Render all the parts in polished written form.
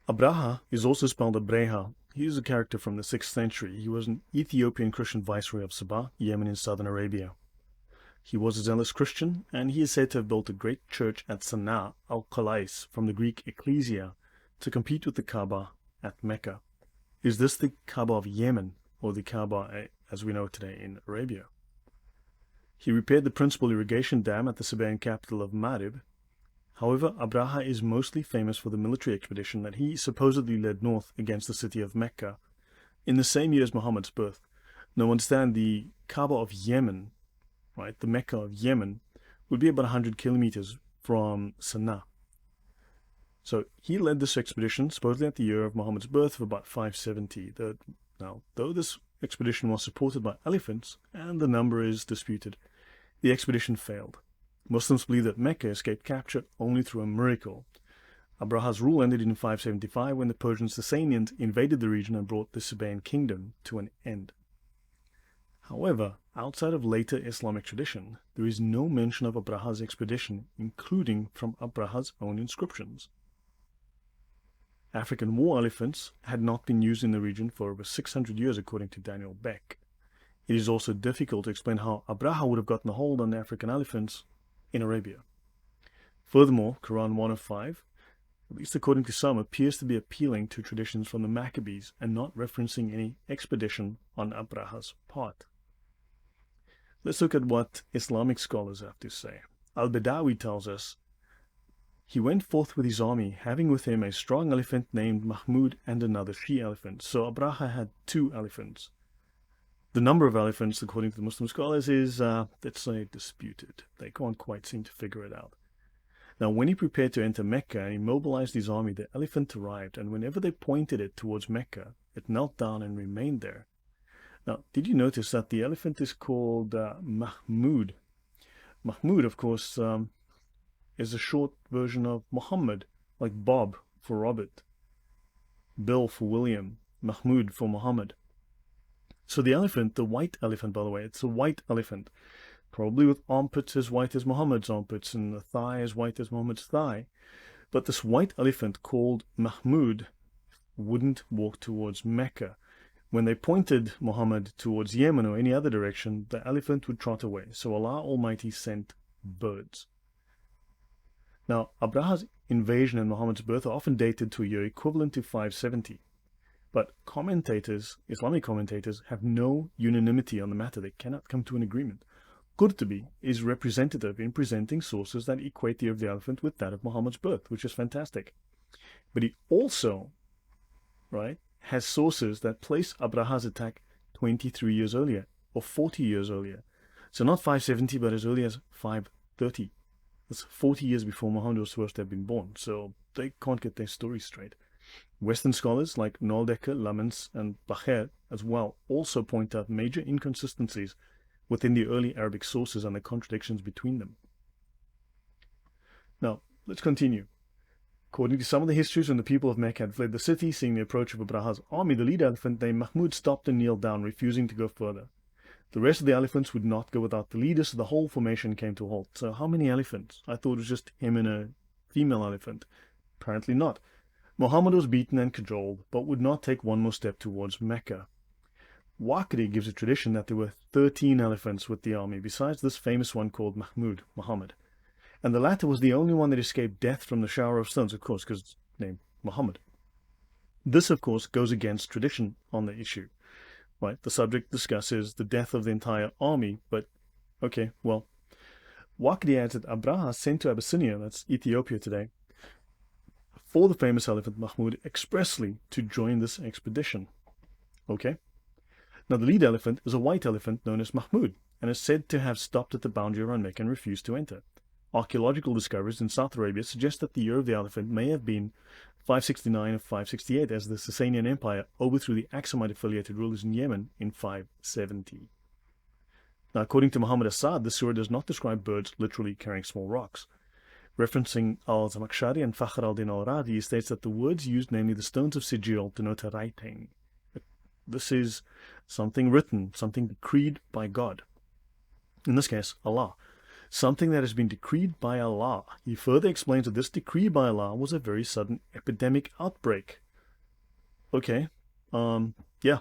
Abraha is also spelled Abreha. He is a character from the 6th century. He was an Ethiopian Christian viceroy of Sabah, Yemen in southern Arabia. He was a zealous Christian, and he is said to have built a great church at Sana'a al-Qalais, from the Greek ecclesia, to compete with the Kaaba at Mecca. Is this the Kaaba of Yemen, or the Kaaba as we know it today in Arabia? He repaired the principal irrigation dam at the Sabian capital of Marib. However, Abraha is mostly famous for the military expedition that he supposedly led north against the city of Mecca in the same year as Muhammad's birth. Now understand, the Kaaba of Yemen, right, the Mecca of Yemen, would be about 100 kilometers from Sana'a. So he led this expedition supposedly at the year of Muhammad's birth of about 570. Now, though this expedition was supported by elephants, and the number is disputed, the expedition failed. Muslims believe that Mecca escaped capture only through a miracle. Abraha's rule ended in 575 when the Persian Sasanians invaded the region and brought the Sabian kingdom to an end. However, outside of later Islamic tradition, there is no mention of Abraha's expedition, including from Abraha's own inscriptions. African war elephants had not been used in the region for over 600 years, according to Daniel Beck. It is also difficult to explain how Abraha would have gotten a hold on the African elephants in Arabia. Furthermore, Quran 105, at least according to some, appears to be appealing to traditions from the Maccabees and not referencing any expedition on Abraha's part. Let's look at what Islamic scholars have to say. Al-Badawi tells us, he went forth with his army, having with him a strong elephant named Mahmud and another she-elephant. So Abraha had 2 elephants. The number of elephants, according to the Muslim scholars, is, let's say, disputed. They can't quite seem to figure it out. Now, when he prepared to enter Mecca and he mobilized his army, the elephant arrived, and whenever they pointed it towards Mecca, it knelt down and remained there. Now, did you notice that the elephant is called Mahmud? Mahmud, of course, is a short version of Muhammad, like Bob for Robert, Bill for William, Mahmud for Muhammad. So the elephant, the white elephant, by the way, it's a white elephant, probably with armpits as white as Muhammad's armpits and the thigh as white as Muhammad's thigh. But this white elephant called Mahmud wouldn't walk towards Mecca. When they pointed Muhammad towards Yemen or any other direction, the elephant would trot away. So Allah Almighty sent birds. Now, Abraha's invasion and Muhammad's birth are often dated to a year equivalent to 570. But commentators, Islamic commentators, have no unanimity on the matter. They cannot come to an agreement. Qurtubi is representative in presenting sources that equate the year of the elephant with that of Muhammad's birth, which is fantastic. But he also, right, has sources that place Abraha's attack 23 years earlier, or 40 years earlier. So not 570, but as early as 530. That's 40 years before Muhammad was supposed to have been born. So they can't get their story straight. Western scholars like Noldecker, Lamens, and Bacher as well also point out major inconsistencies within the early Arabic sources and the contradictions between them. Now, let's continue. According to some of the histories, when the people of Mecca had fled the city, seeing the approach of Abraha's army, the lead elephant named Mahmud stopped and kneeled down, refusing to go further. The rest of the elephants would not go without the leader, so the whole formation came to a halt. So how many elephants? I thought it was just him and a female elephant. Apparently not. Muhammad was beaten and cajoled, but would not take one more step towards Mecca. Waqidi gives a tradition that there were 13 elephants with the army, besides this famous one called Muhammad. And the latter was the only one that escaped death from the shower of stones, of course, because it's named Muhammad. This, of course, goes against tradition on the issue. Right? The subject discusses the death of the entire army, but, okay, well, Waqidi adds that Abraha sent to Abyssinia, that's Ethiopia today, for the famous elephant Mahmud expressly to join this expedition. Okay? Now the lead elephant is a white elephant known as Mahmud, and is said to have stopped at the boundary around Mecca and refused to enter. Archaeological discoveries in South Arabia suggest that the year of the elephant may have been 569 or 568, as the Sasanian Empire overthrew the Aksumite-affiliated rulers in Yemen in 570. Now, according to Muhammad Assad, the surah does not describe birds literally carrying small rocks. Referencing al-Zamakhshari and Fakhr al-Din al-Radi, he states that the words used, namely the stones of Sijil, denote a writing. This is something written, something decreed by God. In this case, Allah. something that has been decreed by Allah. He further explains that this decree by Allah was a very sudden epidemic outbreak. Okay, yeah,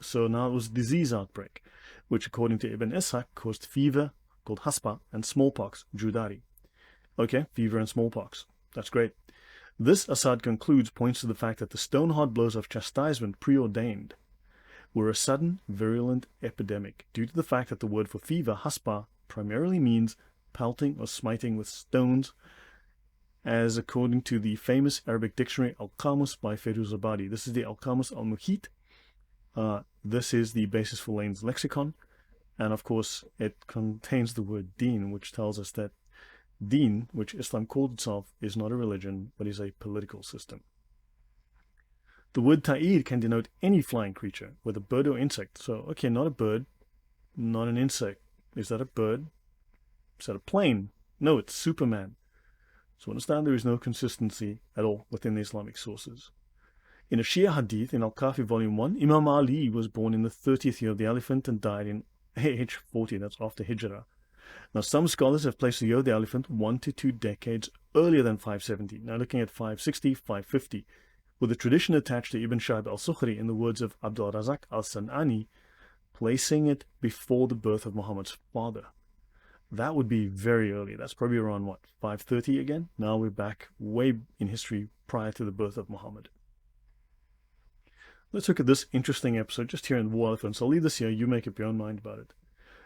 so now it was a disease outbreak, which according to Ibn Ishaq caused fever called haspa and smallpox, judari. Okay, fever and smallpox, that's great. This, Assad concludes, points to the fact that the stone-hard blows of chastisement preordained were a sudden, virulent epidemic, due to the fact that the word for fever, haspa, primarily means pelting or smiting with stones, as according to the famous Arabic dictionary Al-Qamus by Firuzabadi. This is the Al-Qamus al-Muhit. This is the basis for Lane's lexicon, and of course it contains the word deen, which tells us that deen, which Islam called itself, is not a religion, but is a political system. The word ta'ir can denote any flying creature, whether bird or insect. So, okay, not a bird, not an insect. Is that a bird? Is that a plane? No, it's Superman. So understand there is no consistency at all within the Islamic sources. In a Shia hadith in Al-Kafi volume 1, Imam Ali was born in the 30th year of the elephant and died in age 40, that's after Hijrah. Now some scholars have placed the year of the elephant 1 to 2 decades earlier than 570, now looking at 560, 550, with a tradition attached to Ibn Shahab al-Sukhri in the words of Abdul Razak al-San'ani, placing it before the birth of Muhammad's father. That would be very early. That's probably around, what, 530 again? Now we're back way in history prior to the birth of Muhammad. Let's look at this interesting episode just here in War Elephants. I'll leave this here. You make up your own mind about it.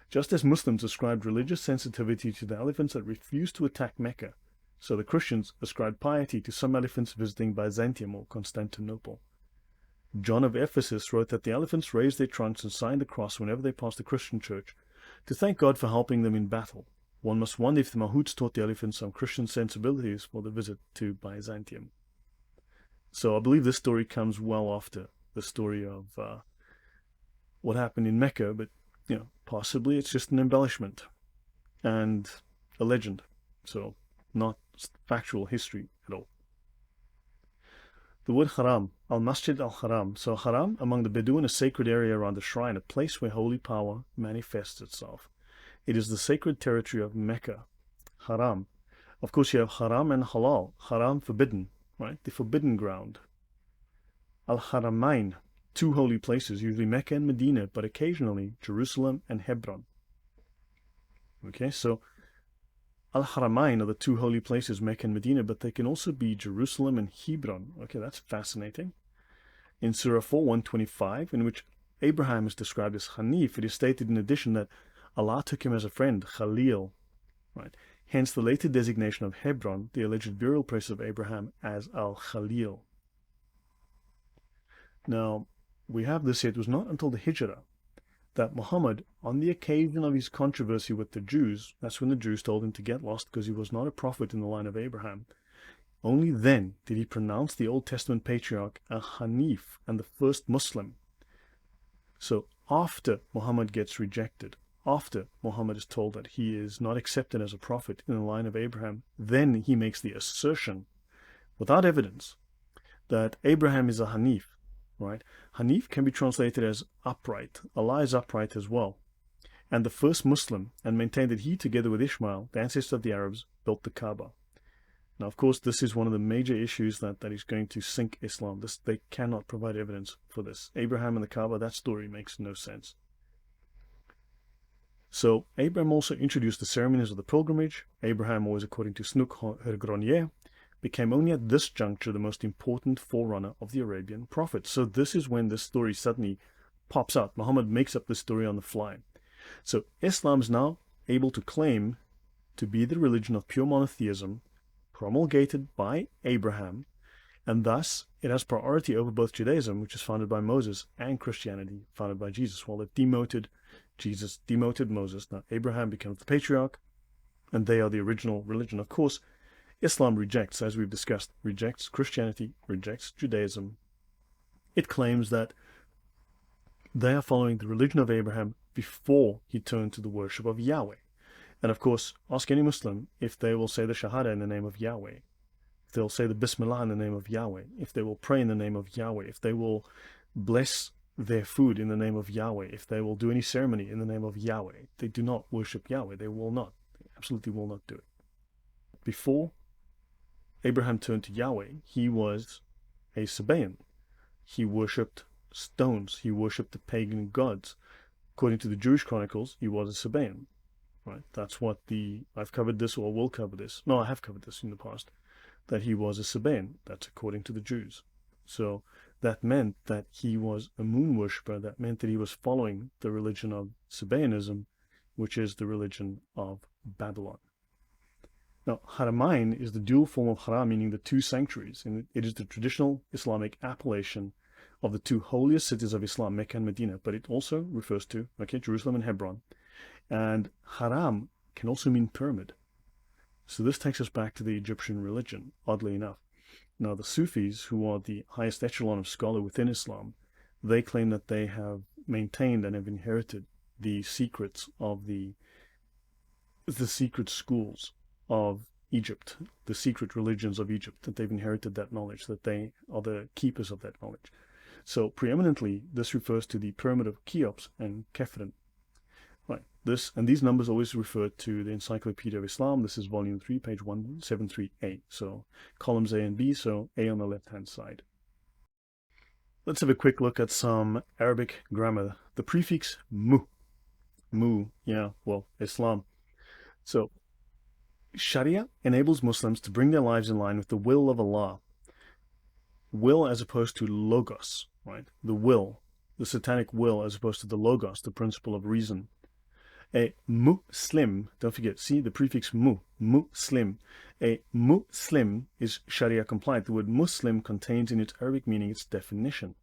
Just as Muslims ascribed religious sensitivity to the elephants that refused to attack Mecca, so the Christians ascribed piety to some elephants visiting Byzantium or Constantinople. John of Ephesus wrote that the elephants raised their trunks and signed the cross whenever they passed a Christian church, to thank God for helping them in battle. One must wonder if the Mahouts taught the elephants some Christian sensibilities for the visit to Byzantium. So I believe this story comes well after the story of what happened in Mecca, but possibly it's just an embellishment and a legend, so not factual history at all. The word haram, al-Masjid al-Haram. So haram among the Bedouin, a sacred area around the shrine, a place where holy power manifests itself. It is the sacred territory of Mecca. Haram. Of course you have haram and halal. Haram, forbidden, right? The forbidden ground. Al-Haramain, two holy places, usually Mecca and Medina, but occasionally Jerusalem and Hebron. Okay, so Al-Haramain are the two holy places, Mecca and Medina, but they can also be Jerusalem and Hebron. Okay, that's fascinating. In Surah 4:125, in which Abraham is described as Hanif, it is stated in addition that Allah took him as a friend, Khalil, right? Hence the later designation of Hebron, the alleged burial place of Abraham, as Al-Khalil. Now, we have this here. It was not until the Hijrah that Muhammad, on the occasion of his controversy with the Jews, that's when the Jews told him to get lost because he was not a prophet in the line of Abraham, only then did he pronounce the Old Testament patriarch a Hanif and the first Muslim. So after Muhammad gets rejected, after Muhammad is told that he is not accepted as a prophet in the line of Abraham, then he makes the assertion, without evidence, that Abraham is a Hanif. Right? Hanif can be translated as upright. Allah is upright as well. And the first Muslim, and maintained that he, together with Ishmael, the ancestor of the Arabs, built the Kaaba. Now, of course, this is one of the major issues that is going to sink Islam. They cannot provide evidence for this. Abraham and the Kaaba, that story makes no sense. So, Abraham also introduced the ceremonies of the pilgrimage. Abraham, always according to Snook Hergronier, became only at this juncture the most important forerunner of the Arabian prophet. So this is when this story suddenly pops out. Muhammad makes up this story on the fly. So Islam is now able to claim to be the religion of pure monotheism, promulgated by Abraham, and thus it has priority over both Judaism, which is founded by Moses, and Christianity, founded by Jesus. While they've demoted Jesus, demoted Moses, now Abraham becomes the patriarch, and they are the original religion. Of course, Islam rejects, as we've discussed, rejects Christianity, rejects Judaism. It claims that they are following the religion of Abraham before he turned to the worship of Yahweh. And of course, ask any Muslim if they will say the Shahada in the name of Yahweh, if they'll say the Bismillah in the name of Yahweh, if they will pray in the name of Yahweh, if they will bless their food in the name of Yahweh, if they will do any ceremony in the name of Yahweh. They do not worship Yahweh. They will not. absolutely will not do it. Before Abraham turned to Yahweh, he was a Sabaean. He worshipped stones. He worshipped the pagan gods. According to the Jewish chronicles, he was a Sabaean. Right? That's what I've covered this, or will cover this. No, I have covered this in the past. That he was a Sabaean. That's according to the Jews. So that meant that he was a moon worshipper. That meant that he was following the religion of Sabianism, which is the religion of Babylon. Now, Haramain is the dual form of Haram, meaning the two sanctuaries, and it is the traditional Islamic appellation of the two holiest cities of Islam, Mecca and Medina, but it also refers to, Jerusalem and Hebron. And Haram can also mean pyramid. So this takes us back to the Egyptian religion, oddly enough. Now, the Sufis, who are the highest echelon of scholar within Islam, they claim that they have maintained and have inherited the secrets of the secret schools of Egypt, the secret religions of Egypt, that they've inherited that knowledge, that they are the keepers of that knowledge. So preeminently, this refers to the pyramid of Cheops and Khephren. Right. These numbers always refer to the Encyclopedia of Islam. This is volume 3, page 173A. So columns A and B, so A on the left-hand side. Let's have a quick look at some Arabic grammar. The prefix mu. Mu, yeah, well, Islam. So Sharia enables Muslims to bring their lives in line with the will of Allah. Will as opposed to logos, right? The will, the satanic will, as opposed to the logos, the principle of reason. A Muslim, don't forget, see the prefix Muslim. A Muslim is Sharia compliant. The word Muslim contains in its Arabic meaning its definition.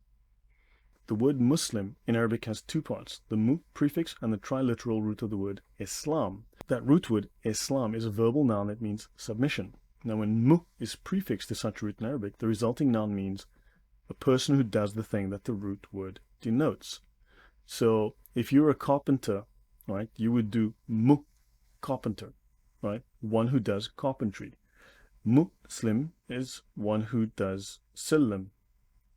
The word Muslim in Arabic has two parts, the mu prefix and the triliteral root of the word Islam. That root word Islam is a verbal noun that means submission. Now when mu is prefixed to such a root in Arabic, the resulting noun means a person who does the thing that the root word denotes. So if you're a carpenter, right, you would do mu carpenter, right, one who does carpentry. Muslim is one who does silm,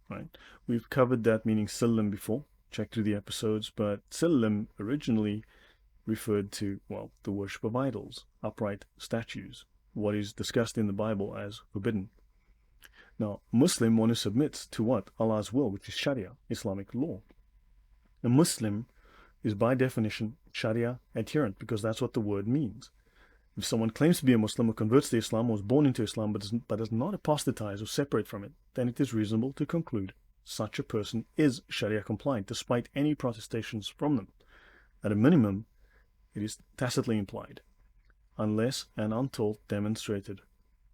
right? We've covered that meaning silm before, check through the episodes, but silm originally referred to, well, the worship of idols, upright statues, what is discussed in the Bible as forbidden. Now, Muslim, one who submits to what? Allah's will, which is Sharia, Islamic law. A Muslim is by definition Sharia adherent, because that's what the word means. If someone claims to be a Muslim or converts to Islam or was born into Islam but does not apostatize or separate from it, then it is reasonable to conclude such a person is Sharia compliant, despite any protestations from them. At a minimum, it is tacitly implied, unless and until demonstrated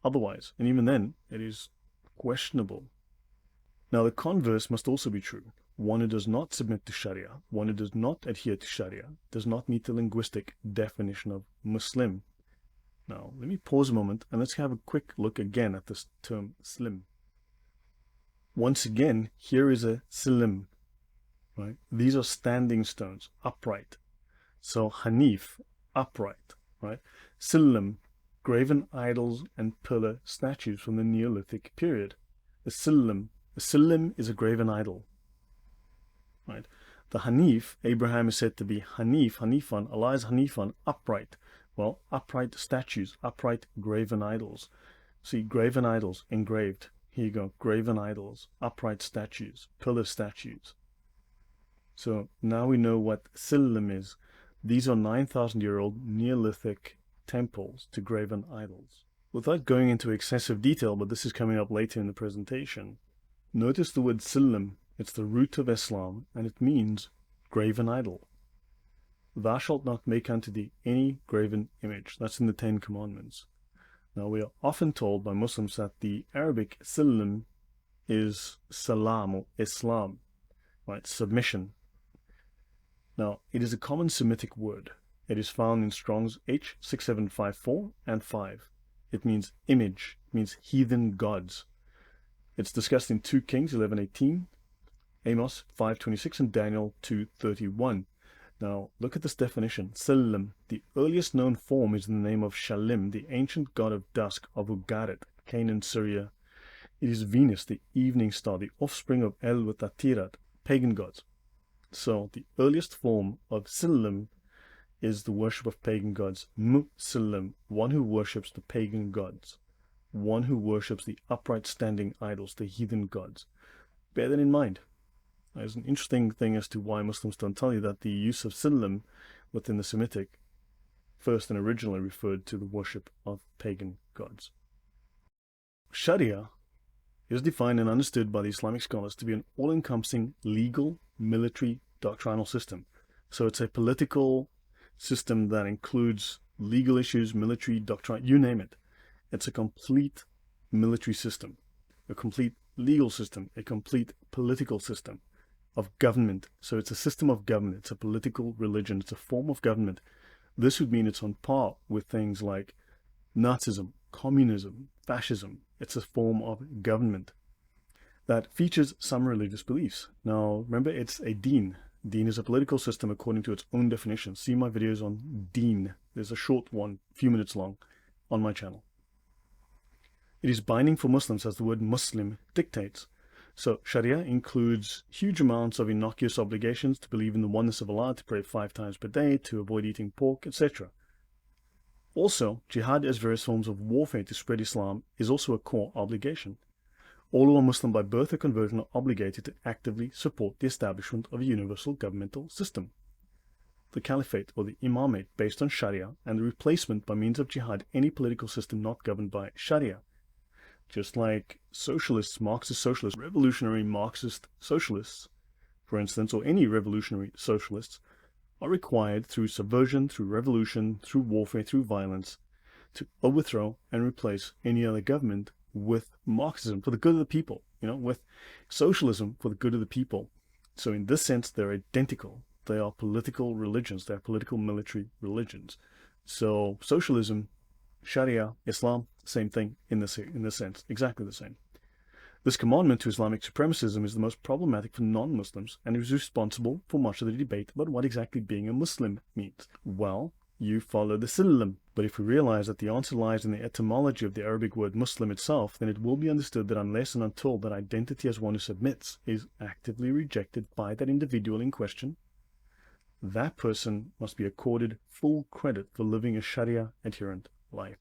otherwise, and even then, it is questionable. Now, the converse must also be true. One who does not submit to Sharia, one who does not adhere to Sharia, does not meet the linguistic definition of Muslim. Now, let me pause a moment and let's have a quick look again at this term slim. Once again, here is a silim, right? These are standing stones, upright. So Hanif, upright, right? Silim, graven idols and pillar statues from the Neolithic period. A silim is a graven idol, right? The Hanif, Abraham is said to be Hanif, Hanifan, Allah is Hanifan, upright. Well, upright statues, upright graven idols. See, graven idols, engraved. Here you go, graven idols, upright statues, pillar statues. So now we know what Silim is. These are 9,000-year-old Neolithic temples to graven idols. Without going into excessive detail, but this is coming up later in the presentation, notice the word Silim. It's the root of Islam, and it means graven idol. Thou shalt not make unto thee any graven image. That's in the 10 Commandments. Now, we are often told by Muslims that the Arabic Silim is salam or Islam, right? Submission. Now, it is a common Semitic word. It is found in Strong's H6754 and 5. It means image, it means heathen gods. It's discussed in 2 Kings 11:18, Amos 5:26, and Daniel 2:31. Now, look at this definition. Silim, the earliest known form, is in the name of Shalim, the ancient god of dusk of Ugarit, Canaan, Syria. It is Venus, the evening star, the offspring of El Watatirat, pagan gods. So, the earliest form of Silim is the worship of pagan gods. Muslim, one who worships the pagan gods. One who worships the upright standing idols, the heathen gods. Bear that in mind. There's an interesting thing as to why Muslims don't tell you that the use of Muslim within the Semitic first and originally referred to the worship of pagan gods. Sharia is defined and understood by the Islamic scholars to be an all-encompassing legal, military, doctrinal system. So it's a political system that includes legal issues, military, doctrine, you name it. It's a complete military system, a complete legal system, a complete political system of government. So it's a system of government. It's a political religion. It's a form of government. This would mean it's on par with things like Nazism, communism, fascism. It's a form of government that features some religious beliefs. Now, remember, it's a deen. Deen is a political system according to its own definition. See my videos on deen. There's a short one, a few minutes long, on my channel. It is binding for Muslims as the word Muslim dictates. So Sharia includes huge amounts of innocuous obligations to believe in the oneness of Allah, to pray 5 times per day, to avoid eating pork, etc. Also, jihad as various forms of warfare to spread Islam is also a core obligation. All who are Muslim by birth or conversion are obligated to actively support the establishment of a universal governmental system. The caliphate or the imamate based on Sharia, and the replacement by means of jihad any political system not governed by Sharia. Just like socialists, Marxist socialists, revolutionary Marxist socialists, for instance, or any revolutionary socialists, are required through subversion, through revolution, through warfare, through violence, to overthrow and replace any other government with Marxism for the good of the people, with socialism for the good of the people. So in this sense, they're identical. They are political religions. They are political military religions. So socialism, Sharia, Islam, same thing in this sense, exactly the same. This commandment to Islamic supremacism is the most problematic for non-Muslims and is responsible for much of the debate about what exactly being a Muslim means. Well, you follow the Islam. But if we realize that the answer lies in the etymology of the Arabic word Muslim itself, then it will be understood that unless and until that identity as one who submits is actively rejected by that individual in question, that person must be accorded full credit for living a Sharia adherent life.